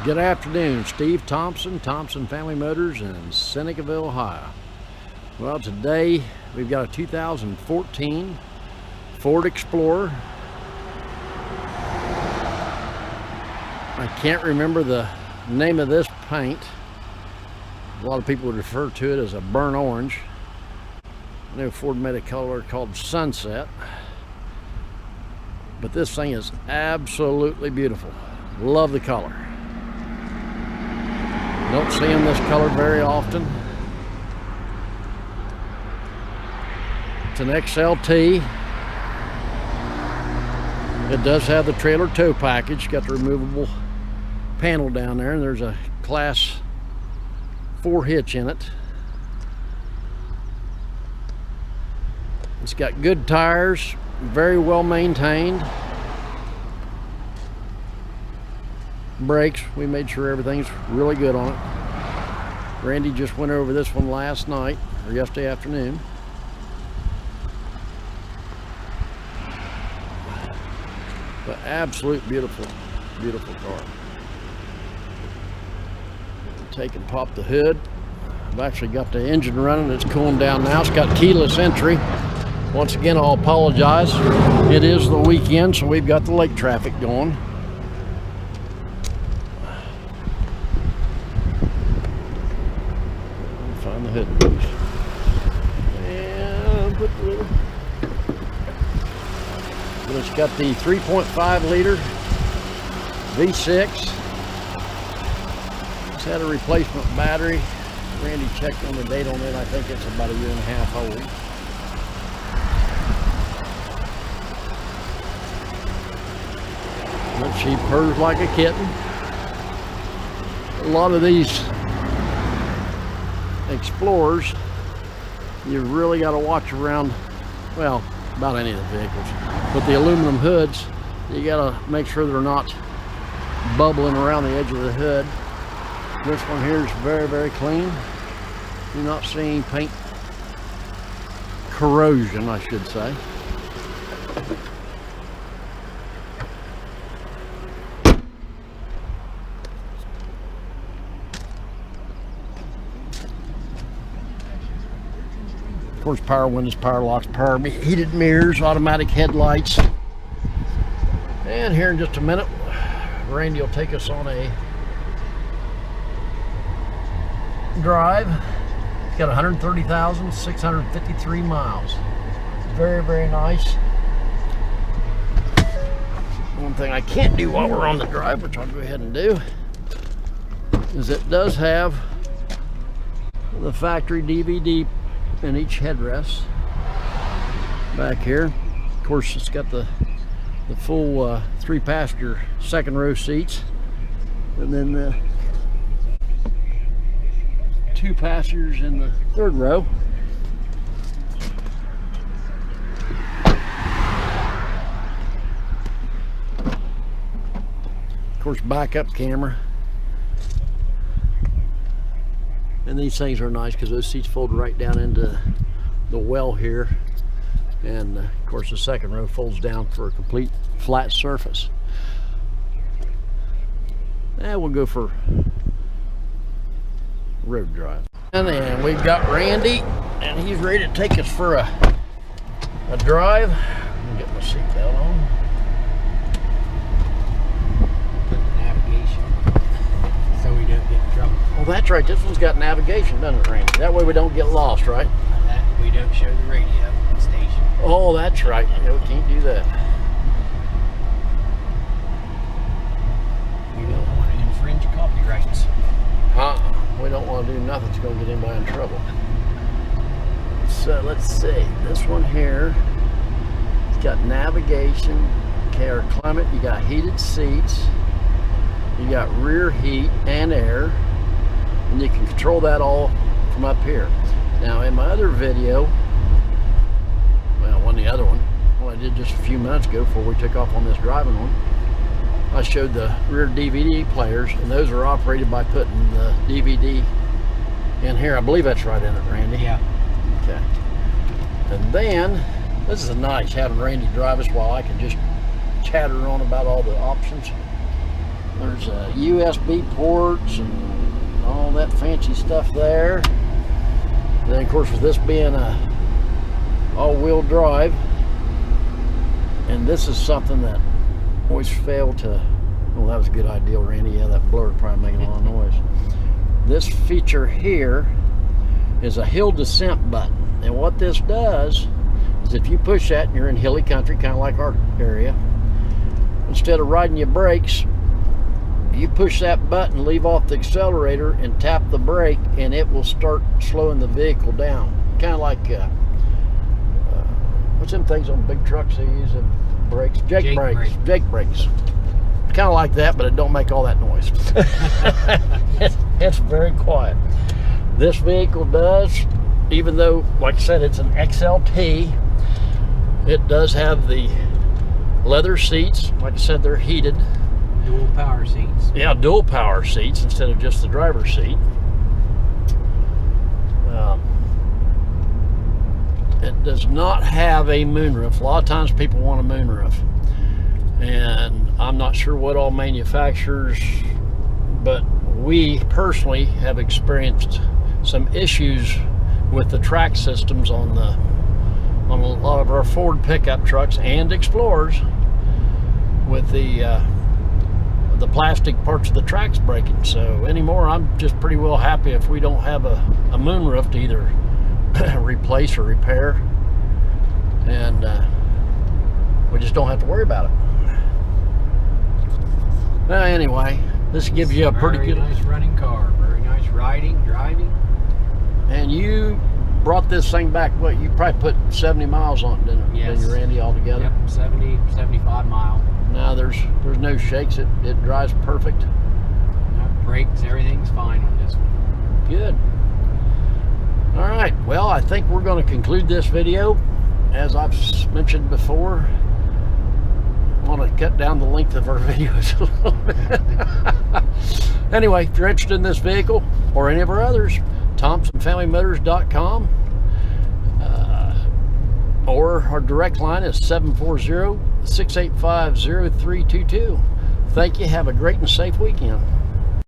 Good afternoon, Steve Thompson, Thompson Family Motors in Senecaville, Ohio. Well, today we've got a 2014 Ford Explorer. I can't remember the name of this paint. A lot of people would refer to it as a burnt orange. I know Ford made a color called Sunset. But this thing is absolutely beautiful. Love the color. Don't see them this color very often. It's an XLT. It does have the trailer tow package. Got the removable panel down there, and there's a class 4 hitch in it. It's got good tires, very well maintained. Brakes, we made sure everything's really good on it. Randy just went over this one last night or yesterday afternoon. But absolute beautiful car. Take and pop the hood. I've actually got the engine running. It's cooling down now. It's got keyless entry. Once again, I'll apologize. It is the weekend, so we've got the lake traffic going. Find the hood. And put the little. But it's got the 3.5 liter V6. It's had a replacement battery. Randy checked on the date on it. I think it's about 1.5 years old. But she purrs like a kitten. A lot of these Explorers, you really got to watch around, well, about any of the vehicles. But the aluminum hoods, you got to make sure they're not bubbling around the edge of the hood. This one here is very, very clean. You're not seeing paint corrosion, I should say. Of course, power windows, power locks, power heated mirrors, automatic headlights. And here in just a minute, Randy will take us on a drive. It's got 130,653 miles. Very, very nice. One thing I can't do while we're on the drive, which I'll go ahead and do, is it does have the factory DVD in each headrest back here. Of course, it's got the full 3-passenger second row seats, and then the 2 passengers in the 3rd row. Of course, backup camera. And these things are nice because those seats fold right down into the well here. And of course the second row folds down for a complete flat surface. And we'll go for road drive. And then we've got Randy, and he's ready to take us for a drive. I'm gonna get my seatbelt on. Put the navigation so we don't get in trouble. Well, that's right. This one's got navigation, doesn't it, Randy? That way we don't get lost, right? That we don't show the radio station. Oh, that's right. Yeah, we can't do that. We don't want to infringe copyrights. We don't want to do nothing that's going to get anybody in trouble. So let's see. This one here, it's got navigation, okay, or climate. You got heated seats. You got rear heat and air. And you can control that all from up here. Now in my other video, well, one the other one, I did just a few minutes ago before we took off on this driving one, I showed the rear DVD players, and those are operated by putting the DVD in here. I believe that's right in it, Randy. Yeah. Okay. And then, this is nice having Randy drive us while I can just chatter on about all the options. There's USB ports and all that fancy stuff there. And then of course with this being a all-wheel drive, and this is something that always failed to, well, that was a good idea, Randy. Yeah, that blower probably making a lot of noise. This feature here is a hill descent button, and what this does is if you push that and you're in hilly country, kind of like our area, instead of riding your brakes, you push that button, leave off the accelerator, and tap the brake, and it will start slowing the vehicle down. Kind of like what's them things on big trucks they use? Brakes, Jake brakes. Kind of like that, but it don't make all that noise. It's very quiet. This vehicle does, even though, like I said, it's an XLT, it does have the leather seats. Like I said, they're heated. Dual power seats. Yeah, dual power seats instead of just the driver's seat. It does not have a moonroof. A lot of times people want a moonroof, and I'm not sure what all manufacturers, but we personally have experienced some issues with the track systems on a lot of our Ford pickup trucks and Explorers with the plastic parts of the tracks breaking. So anymore, I'm just pretty well happy if we don't have a moonroof to either replace or repair, and we just don't have to worry about it. Well, anyway, this gives you a pretty good, nice running car, very nice riding, driving. And you brought this thing back, what, you probably put 70 miles on it, didn't you? Yes. Didn't you, Randy, altogether? Yep, 70, 75 mile. Now there's no shakes. It drives perfect. No brakes, everything's fine on this one. Good. All right, well, I think we're going to conclude this video. As I've mentioned before, I want to cut down the length of our videos a little bit. Anyway, if you're interested in this vehicle or any of our others, ThompsonFamilyMotors.com, or our direct line is 740-685-0322. Thank you. Have a great and safe weekend.